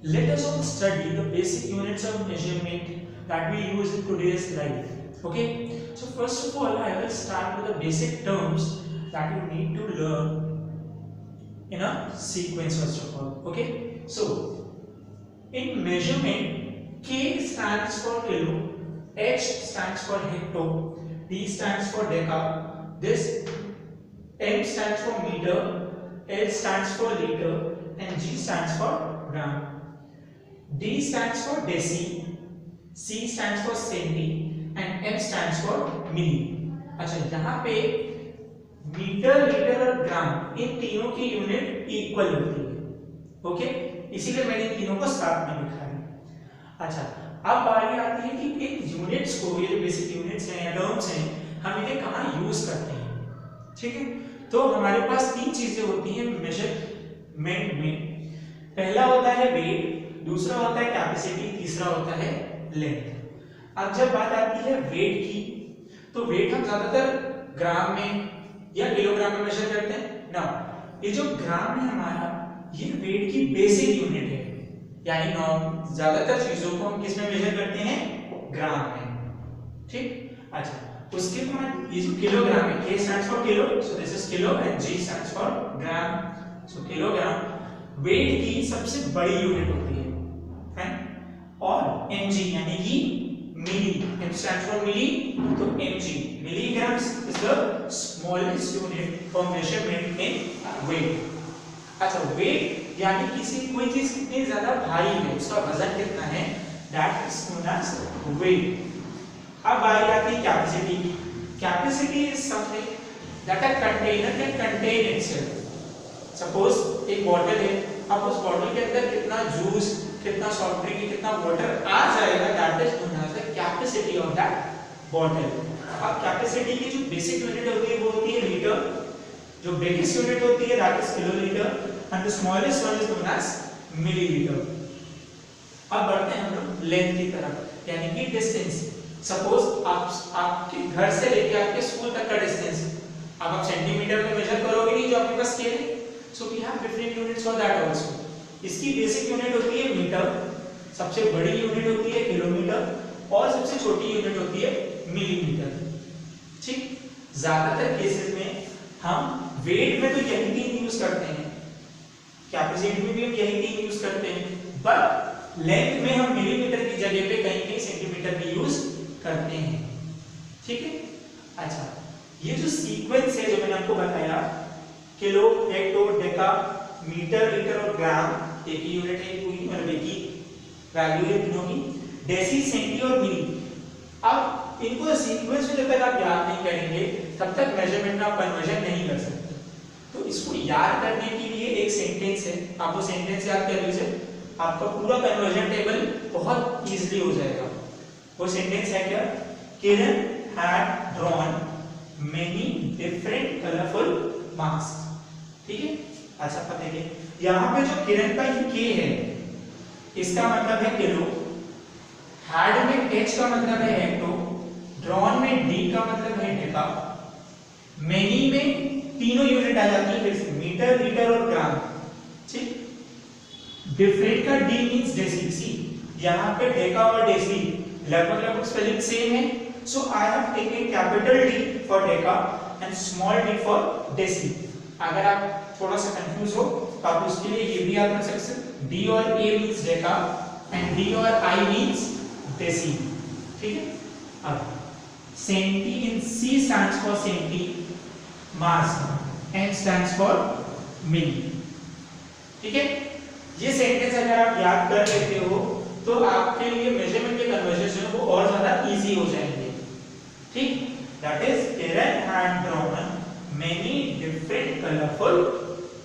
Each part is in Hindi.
let us all study the basic units of measurement that we use in today's life. Okay, so first of all I will start with the basic terms that you need to learn in a sequence first of all. Okay, so in measurement, K stands for kilo, H stands for hecto, D stands for deca, this M stands for meter, L stands for liter, and G stands for gram. D stands for deci, C stands for centi, and M stands for milli. अच्छा, यहाँ पे मीटर, लीटर और ग्राम इन तीनों की यूनिट इक्वल होती है. ओके, इसीलिए मैंने इन तीनों को साथ में लिखा है. अच्छा, अब बारी आती है कि इन यूनिट्स को, ये जो बेसिक यूनिट्स हैं या टर्म्स हैं, हम इन्हें कहाँ यूज करते हैं. ठीक है, तो हमारे पास तीन चीजें होती हैं मेजरमेंट में. पहला होता है वेट, दूसरा होता है कैपेसिटी, तीसरा होता है लेंथ. अब जब बात आती है वेट की, तो वेट हम ज्यादातर ग्राम में या किलोग्राम में मेजर करते हैं ना. ये जो ग्राम है हमारा, ये वेट की बेसिक यूनिट है, यानी ज्यादातर चीजों को हम किस में मेजर करते हैं, ग्राम में. ठीक. अच्छा, उसके बाद ये जो किलोग्राम है, K stands for kilo, so this is kilo, and G stands for gram. so kilogram weight की सबसे बड़ी यूनिट होती है. और mg यानी कि मिली, m stands for मिली, तो mg milligrams is the smallest unit for measurement in weight. अच्छा, वेट यानी किसी कोई चीज कितनी ज्यादा भारी है, उसका वजन कितना है, that is known as weight. अब बात आती है कैपेसिटी की. Capacity is something that a container can contain itself. Suppose एक बॉटल है, अब उस बॉटल के अंदर कितना जूस, कितना सॉफ्ट ड्रिंक, कितना वाटर आ जाएगा, that is known as the capacity of that bottle. अब कैपेसिटी की जो बेसिक यूनिट होती है वो होती है लीटर, जो बिगेस्ट यूनिट होती है that is kilolitre, and the smallest one is known as millilitre. अब बढ़ते हैं हम लोग लेंथ की तरफ, यानी कि डिस्टेंस. सपोज आपके घर से लेके आपके स्कूल तक का डिस्टेंस, अब आप सेंटीमीटर में मेजर करोगे नहीं, जो आपके पास स्केल है. So we have different units for that also. इसकी बेसिक यूनिट होती है मीटर, सबसे बड़ी यूनिट होती है किलोमीटर, और सबसे छोटी यूनिट होती है मिलीमीटर. ठीक. ज्यादातर केसेस में हम वेट में तो यही तीन यूज करते हैं, कैपेसिटी में भी हम यही तीन यूज करते हैं, बट लेंथ में हम मिलीमीटर की जगह पे कहीं कहीं सेंटीमीटर भी यूज करते हैं. ठीक है. अच्छा, ये जो सीक्वेंस है जो मैंने आपको बताया, kilo, hecto, deca, metre, litre और ग्राम, एक ही यूनिट है, पूरी मतलब एक ही वैल्यू है तीनों की, डेसी, सेंटी और मिली. अब इनको सीक्वेंस में जब तक आप याद नहीं करेंगे तब तक मेजरमेंट में आप कन्वर्जन नहीं कर सकते. तो इसको याद करने के लिए एक सेंटेंस है, आप वो सेंटेंस याद कर लीजिए, आपका पूरा कन्वर्जन टेबल बहुत इजीली हो जाएगा. वो सेंटेंस है क्या, Kiran had drawn many different colourful mask. ठीक है. अच्छा, अब देखिए यहाँ पे जो किरण का ये के है, इसका मतलब है किलो, हैड में एच का मतलब है हेक्टो, ड्रॉन में डी का मतलब है डेका, मेनी में तीनों यूनिट आ जाती है फिर से, मीटर, लीटर और ग्राम. ठीक. डिफरेंट का डी मींस डेसी. सी यहाँ पे डेका और डेसी लगभग स्पेलिंग सेम है, so I have taken capital D for deca and small D for deci. अगर आप थोड़ा सा कंफ्यूज हो तो आप उसके लिए ये भी याद रख सकते हैं, डी और A means deca and D और आई मींस डेसी. ठीक है. अब centi in C stands for centi, mass, M stands for milli. ठीक है. ये सेंटेंस अगर आप याद कर लेते हो तो आपके लिए मेजरमेंट के कन्वर्सेशन वो और ज्यादा इजी हो जाएंगे. ठीक. That is Kiran had drawn many different colourful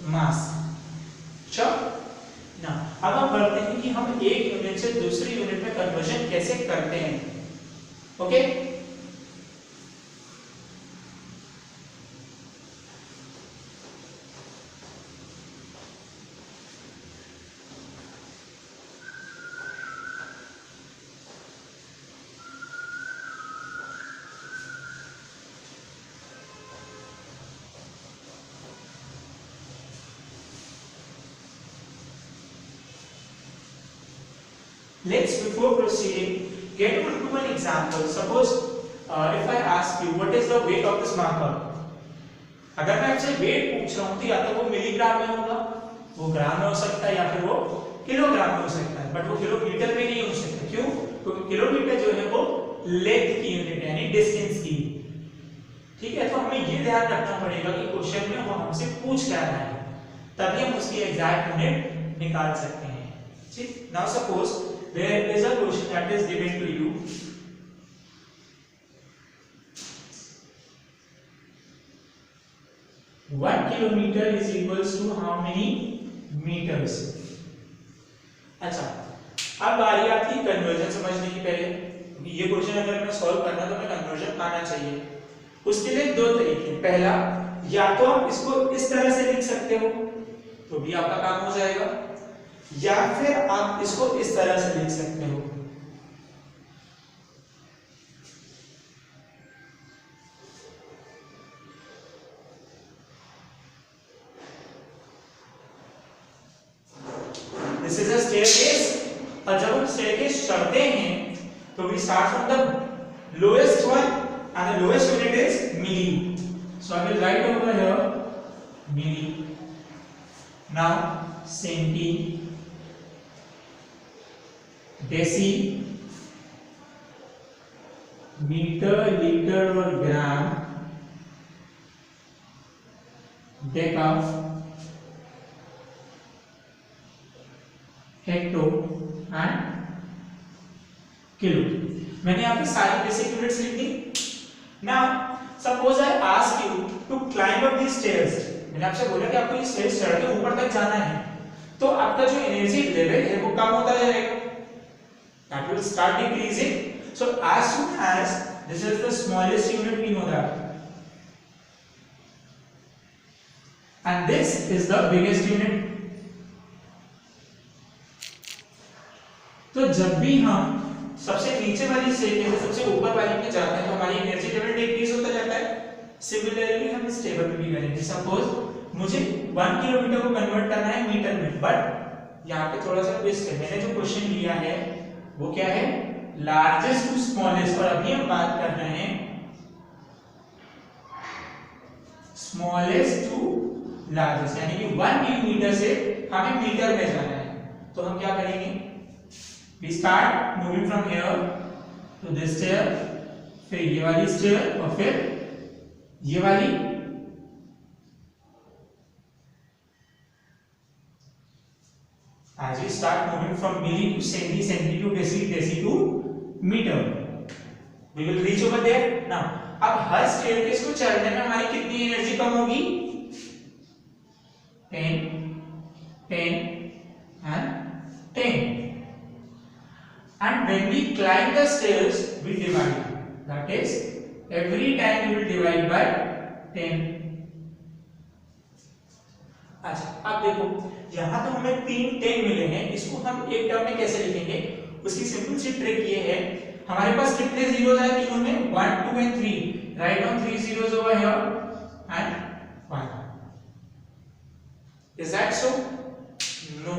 mask. चलो ना, अब हम बढ़ते हैं कि हम एक यूनिट से दूसरी यूनिट में कन्वर्जन कैसे करते हैं. Okay. Let's before proceeding get into an example. Suppose if I ask you what is the weight of this marker. अगर मैं आपसे वेट पूछ रहा हूँ तो या तो वो मिलीग्राम में होगा, वो ग्राम में हो सकता है, या फिर वो किलोग्राम में हो सकता है, बट वो किलोमीटर में नहीं हो सकता। क्यों? क्योंकि किलोमीटर जो है वो लेंथ की यूनिट है, यानी डिस्टेंस की। ठीक है, तो हमें ये ध्यान रखना पड़ेगा कि क्वेश्चन में वो हमसे पूछ क्या रहा है, तभी हम उसकी एग्जैक्ट यूनिट निकाल सकते हैं। ठीक, now suppose there is a question that is given to you. One kilometer is equals to how many meters? अच्छा, अब बारी आती है कन्वर्जन समझने की। पहले ये क्वेश्चन अगर मैं सॉल्व करना तो मैं कन्वर्जन आना चाहिए। उसके लिए दो तरीके, पहला या तो आप इसको इस तरह से लिख सकते हो तो भी आपका काम हो जाएगा, या फिर आप इसको इस तरह से लिख सकते हो। This is a staircase, और जब हम staircase चढ़ते हैं तो we start from the lowest one and the lowest unit is milli. So I will write over here milli. Now centi, deci, meter, liter और gram, deca, hecto and kilo. मैंने यहाँ पे सारी बेसिक यूनिट्स लिख दी। Now suppose I ask you to climb up these stairs. मैंने आपसे बोला कि आपको ये स्टेयर्स चढ़ के ऊपर तक जाना है, तो आपका जो एनर्जी लेवल है वो कम होता जाएगा, that will start decreasing. So as soon as this is the smallest unit we know that, and this is the biggest unit. तो जब भी हम सबसे नीचे वाली स्टेज से सबसे ऊपर वाली में जाते हैं तो हमारी एनर्जी लेवल डिक्रीज होता जाता है। सिमिलरली हम इस टेबल पे भी करेंगे। सपोज मुझे 1 किलोमीटर को कन्वर्ट करना है मीटर में, बट यहाँ पे थोड़ा सा ट्विस्ट है। मैंने जो क्वेश्चन लिया है वो क्या है, लार्जेस्ट टू स्मॉलेस्ट, और अभी हम बात कर रहे हैं स्मॉलेस्ट टू लार्जेस्ट, यानी कि 1 किलोमीटर से हमें मीटर में जाना है। तो हम क्या करेंगे, we start moving from here to this stair, फिर ये वाली स्टेयर और फिर ये वाली। as we start moving from milli to centi, centi to deci, deci to meter, we will reach over there. now अब हर स्टेयरकेस को चढ़ने में हमारी कितनी एनर्जी कम होगी, 10 10 and 10, and when we climb the stairs we divide, that is every time we will divide by 10. अच्छा, अब देखो यहाँ तो हमें 3 10 मिले हैं, इसको हम एक टर्म में कैसे लिखेंगे, उसकी सिंपल सी ट्रिक ये है, हमारे पास कितने जीरोस हैं तीनों में, 1 2 and 3, write down 3 zeros over here and 1. is that so? no.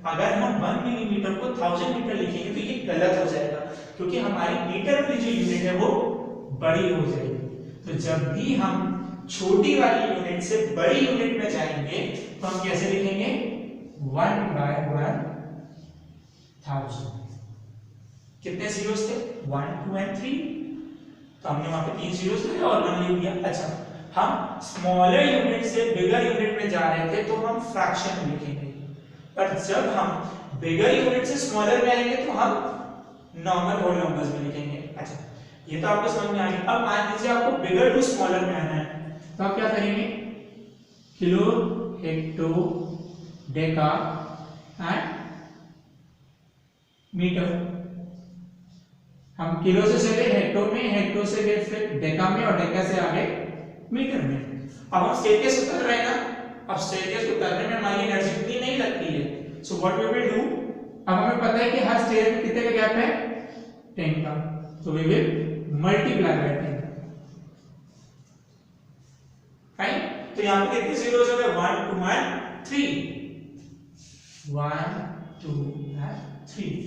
अगर हम 1 मिलीमीटर को 1000 मीटर लिखेंगे तो ये गलत हो जाएगा, क्योंकि हमारी मीटर वाली जो यूनिट है वो बड़ी हो जाएगी। तो जब भी हम छोटी वाली यूनिट से बड़ी यूनिट में जाएंगे तो हम कैसे लिखेंगे, 1/1000। कितने जीरोस थे, 1 2 and 3, तो हमने वहां पे 3 जीरोस लिए और 1 लिख दिया। अच्छा, हम स्मॉलर यूनिट से बिगर यूनिट में जा रहे थे तो हम फ्रैक्शन में लिखेंगे, पर जब हम बिगर यूनिट से स्मॉलर में आएंगे तो हम नॉर्मल होल नंबर्स में लिखेंगे। अच्छा, ये तो आपको समझ में आ गया। अब मान लीजिए आपको बिगर टू स्मॉलर में आना है, तो आप क्या करेंगे, kilo, hecto, deca and metre. हम किलो से चले हेक्टो में, हेक्टो से गए फिर डेका में, और डेका से आगे मीटर में। अब हम स्टेयरकेस उतर रहे हैं ना, अब स्टेयरकेस उतरने में हमारी एनर्जी इतनी नहीं लगती है। So what we will do, अब हमें पता है कि हर स्टेयर में कितने का गैप है, 10 का, तो we will multiply by 10, right. तो यहां पे कितने जीरोस हो गए, 1 2 and 3, 1 2 and 3।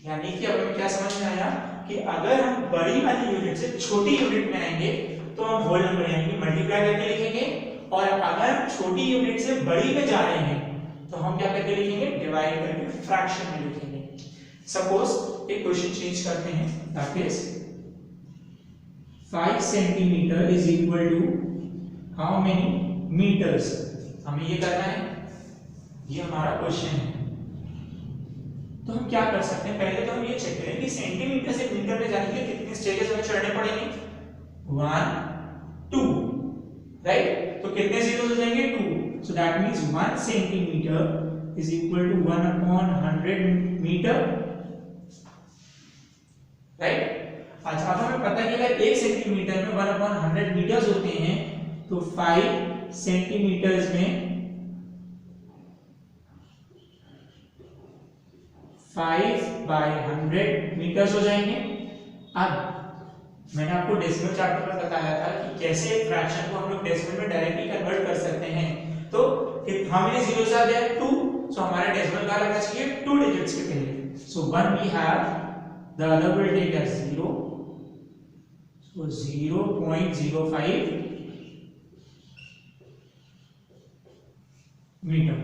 यानी कि अब हमें क्या समझ में आया कि अगर हम बड़ी वाली यूनिट से छोटी यूनिट में आएंगे तो हम होल नंबर यानी मल्टीप्लाई करके लिखेंगे, और अगर हम छोटी यूनिट से बड़ी में जा रहे हैं तो हम क्या करके लिखेंगे, डिवाइड करके फ्रैक्शन में लिखेंगे। सपोज एक क्वेश्चन चेंज करते हैं, that is 5 centimetre is equal to how many metres. हमें ये करना है, ये हमारा क्वेश्चन है। तो हम क्या कर सकते हैं, पहले तो हम ये चेक करें कि सेंटीमीटर से मीटर में जाने के लिए कितने स्टेजेस हमें चढ़ने पड़ेंगे। 1 2, राइट। तो कितने जीरोस हो जाएंगे, 2। So that means 1 centimetre is equal to 1/100 metre, right. अच्छा, अब हमें पता है कि अगर 1 सेंटीमीटर में 1/100 मीटर्स होते हैं तो 5 सेंटीमीटर्स में 5/100 मीटर्स हो जाएंगे। अब मैंने आपको डेसिमल चैप्टर में बताया था कि कैसे फ्रैक्शन को हम लोग डेसिमल में डायरेक्टली कन्वर्ट कर सकते हैं। तो how many zeros are there, 2। So हमारा डेसिमल क्या लगना चाहिए, 2 डिजिट्स के पहले। So 1 we have, the other will take as 0, so 0.05 metre.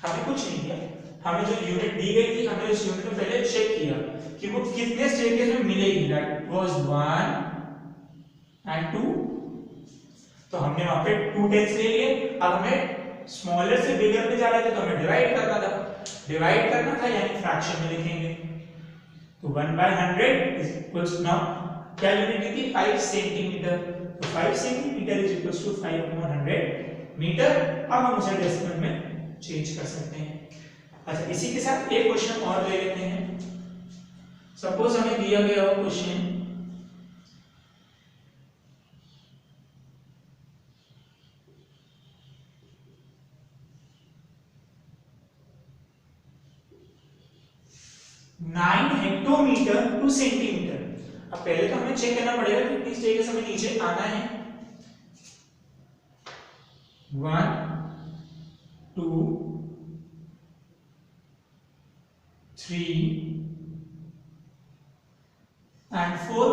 हमें कुछ नहीं किया, हमें जो यूनिट दी गई थी हमने उस यूनिट को पहले चेक किया कि वो कितने स्टेजेस में मिलेगी, दैट वाज 1 and 2। तो हमने वहां पे 2 टेंस ले लिए। अब हमें स्मॉलर से बिगर में जा रहे थे तो हमें डिवाइड करना था यानी फ्रैक्शन में लिखेंगे। तो 1/100 इज इक्वल्स, नाउ क्या यूनिट दी थी, 5 सेंटीमीटर। तो 5 centimetre is equals to 5/100 metre. अब हम उसे डेसिमल में चेंज कर सकते हैं। अच्छा, इसी के साथ एक क्वेश्चन और ले लेते हैं। सपोज हमें दिया गया हो question, nine hectometre two centimetre. अब पहले तो हमें चेक करना पड़ेगा कि किस तरीके से हमें नीचे आना है। 1 2 3 and 4,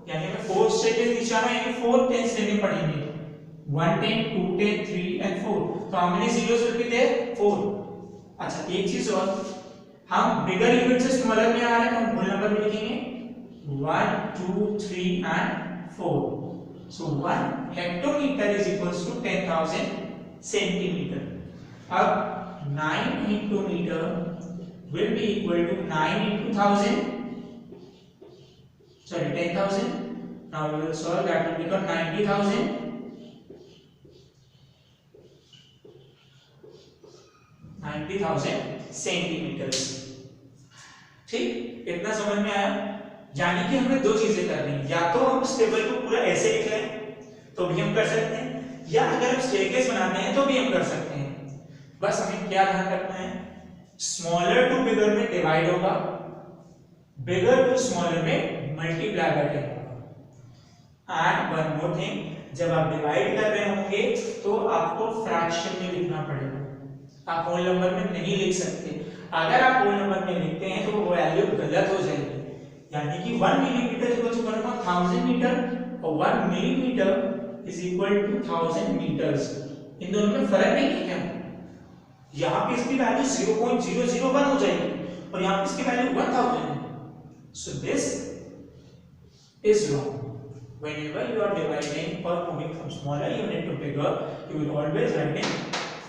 यानी हमें 4 स्टेजेस नीचे आना है, यानी 4 टेंस लेने पड़ेंगे। 1 10 2 10 3 and 4। तो how many zeros will be there, 4। अच्छा, एक चीज और, हम बिगर यूनिट से स्मॉलर में आ रहे हैं तो हम होल नंबर में लिखेंगे 1 2 3 and 4। So 1 hectometre is equals to 10,000 centimetre. अब 9 hectometre will be equal to 9 into 1000, sorry 10,000. Now we will solve, that will become 90,000. 90,000 centimetre. ठीक, इतना समझ में आया। यानी कि हमें दो चीजें करनी है, या तो हम इस टेबल को पूरा ऐसे लिख लें तो भी हम कर सकते हैं, या अगर हम स्टेयरकेस बनाते हैं तो भी हम कर सकते हैं। बस हमें क्या ध्यान रखना है, स्मॉलर टू बिगर में डिवाइड होगा, बिगर टू स्मॉलर में मल्टीप्लाई करके होगा। एंड वन मोर थिंग, जब आप डिवाइड कर रहे होंगे तो आपको फ्रैक्शन में लिखना पड़ेगा, आप होल नंबर में नहीं लिख सकते। अगर आप होल नंबर में लिखते हैं तो वो वैल्यू गलत हो जाएगी। यानी कि 1 millimetre is equal to 1/1000 metre और 1 millimetre is equal to 1000 metres. इन दोनों में फर्क नहीं है क्या? यहाँ पे इसकी वैल्यू 0.001 हो जाएगी और यहाँ पे इसकी वैल्यू 1000 है। So this is wrong. Whenever you are dividing or moving from smaller unit to bigger, you will always write in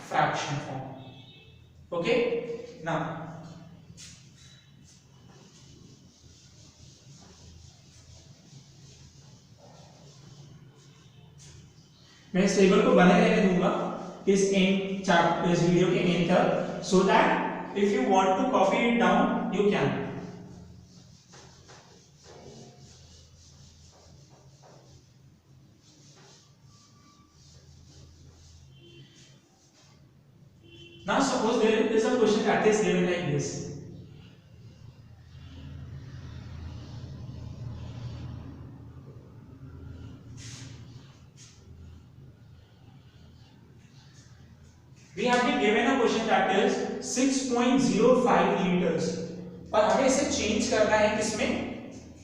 fraction form. Okay? Now, मैं इस टेबल को बने रहने दूंगा इस वीडियो के एंड तक, so that if you want to copy it down, you can. Now suppose there is a question that is given like this. We have been given a question that is 6.05 liters और हमें इसे चेंज करना है किसमें,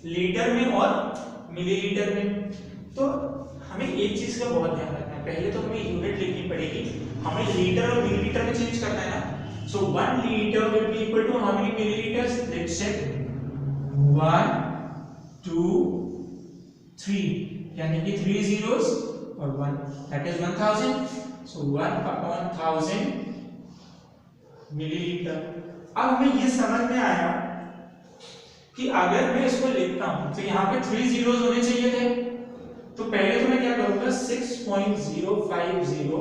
लीटर में और मिलीलीटर में। तो हमें एक चीज का बहुत ध्यान रखना है, पहले तो हमें यूनिट लिखनी पड़ेगी, हमें लीटर और मिलीलीटर में चेंज करना है ना। So 1 litre will be equal to how many millilitres, let's say 1 2 3, यानी कि 3 zeros और 1, दैट इज 1000। So 1/1000 millilitre. अब हमें ये समझ में आया कि अगर मैं इसको लिखता हूं तो यहाँ पे 3 zeros होने चाहिए थे, तो पहले तो मैं क्या करूंगा 6.050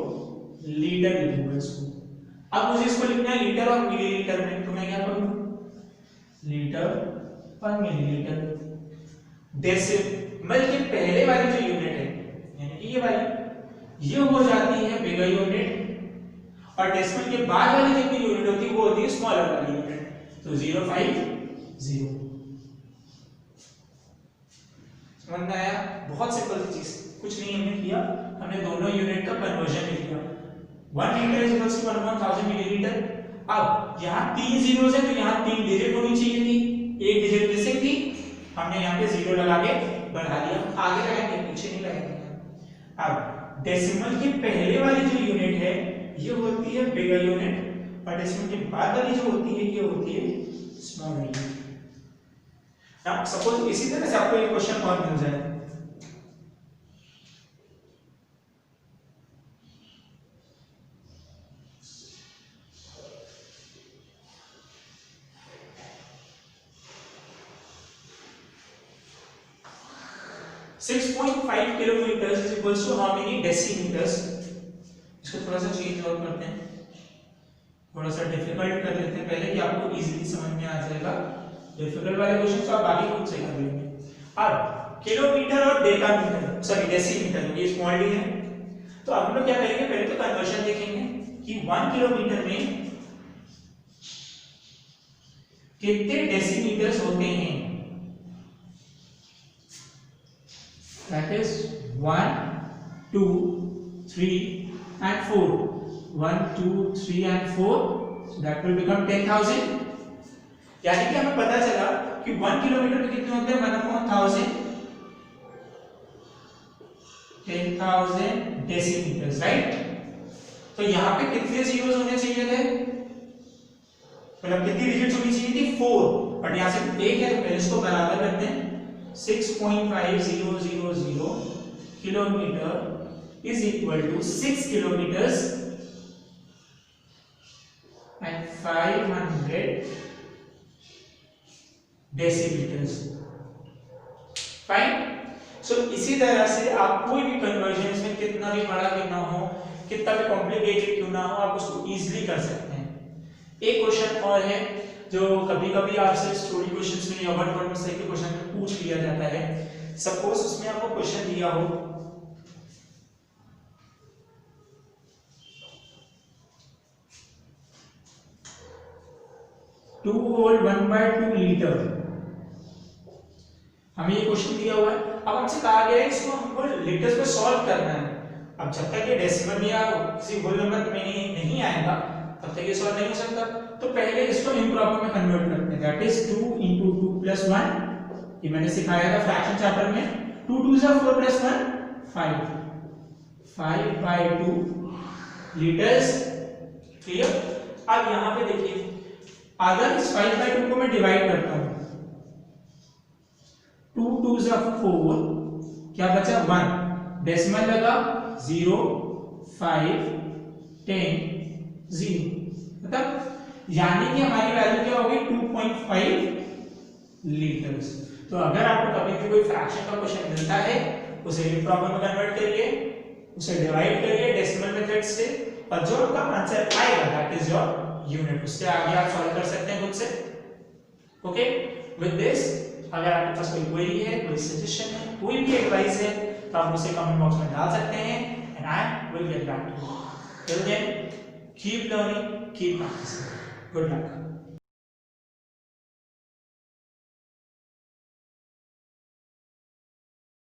लीटर लिखूंगा इसको। अब मुझे इसको लिखना है लीटर और मिलीलीटर में, तो मैं क्या करूंगा लीटर पर मिलीलीटर। डेसिमल के पहले वाली जो यूनिट है यानी कि ये वाली, ये हो जाती है बिगर यूनिट, और डेसिमल के बाद वाली जितनी यूनिट होती है वो होती है स्मॉलर वाली यूनिट। तो 050 समझ में आया? बहुत सिंपल सी चीज, कुछ नहीं हमने किया, हमने दोनों यूनिट का कन्वर्जन लिख दिया। 1 litre is equals to 1000 millilitre. अब यहाँ 3 जीरोस है तो यहाँ 3 डिजिट होनी चाहिए थी, एक डिजिट मिसिंग थी, हमने यहाँ पे 0 लगा के बढ़ा दिया, आगे लगाएंगे पीछे नहीं लगाएंगे। अब डेसिमल के पहले वाली जो यूनिट है ये होती है बिगर यूनिट, और डेसिमल के बाद वाली जो होती है ये होती है स्मॉल यूनिट। अब सपोज इसी तरह से आपको एक क्वेश्चन और मिल जाए, .5 kilometre is equals to how many decimetres. इसको थोड़ा सा चेंज और करते हैं, थोड़ा सा डिफिकल्ट कर लेते हैं पहले कि आपको इजीली समझ में आ जाएगा। डिफिकल्ट वाले क्वेश्चन तो आप बाकी खुद से कर लेंगे। अब किलोमीटर और डेकामीटर, सॉरी डेसीमीटर, ये स्मॉल डी है, तो अब हम लोग क्या करेंगे, पहले तो कन्वर्जन देखेंगे कि 1 किलोमीटर में कितने डेसीमीटर्स होते हैं। That is 1 2 3 and 4, 1 2 3 and 4, so that will become 10,000। यानी कि हमें पता चला कि 1 किलोमीटर में कितने होते हैं, 1/1000 10,000 डेसीमीटर्स, राइट। तो यहाँ पे कितने जीरोस होने चाहिए थे, मतलब कितनी डिजिट्स होनी चाहिए थी, 4, बट यहाँ से 1 है तो पहले इसको बराबर करते हैं। 6.5000 kilometre is equal to 6 kilometres and 500 decimetres. Fine. So इसी तरह से आप कोई भी कन्वर्जन इसमें कितना भी बड़ा क्यों ना हो, कितना भी कॉम्प्लिकेटेड क्यों ना हो, आप उसको इजीली कर सकते हैं। एक क्वेश्चन और है जो कभी-कभी आपसे स्टोरी क्वेश्चंस में या वन वर्ड में सही के क्वेश्चन में पूछ लिया जाता है। सपोज उसमें आपको क्वेश्चन दिया हो टू होल 1/2 लीटर, हमें ये क्वेश्चन दिया हुआ है। अब हमसे कहा गया है इसको हमको लीटर्स में सॉल्व करना है। अब जब तक ये डेसिमल या किसी होल नंबर में नहीं आएगा तब तक ये सॉल्व नहीं हो सकता। तो पहले इसको इम्प्रॉपर में कन्वर्ट करते हैं, दैट इज 2 × 2 + 1, ये मैंने सिखाया था फ्रैक्शन चैप्टर में। 2 2 4 + 1 5, 5/2 लीटर्स। क्लियर। अब यहाँ पे देखिए, अगर इस 5/2 को मैं डिवाइड करता हूँ, 2 2 4, क्या बचा 1, डेसिमल लगा 0 5 10 0, मतलब यानी कि हमारी वैल्यू क्या होगी 2.5 लीटर्स। तो अगर आपको कभी भी कोई फ्रैक्शन का क्वेश्चन मिलता है उसे इम्प्रॉपर में कन्वर्ट करिए, उसे डिवाइड करिए डेसिमल मेथड से, और जो आपका आंसर आएगा दैट इज योर यूनिट, उससे आगे आप सॉल्व कर सकते हैं खुद से। ओके, विद दिस अगर आपके पास कोई क्वेरी है, कोई सजेशन है, कोई भी एडवाइस है तो आप उसे कमेंट बॉक्स में डाल सकते हैं and I will get back to you. Till then keep learning, keep practising. Good luck.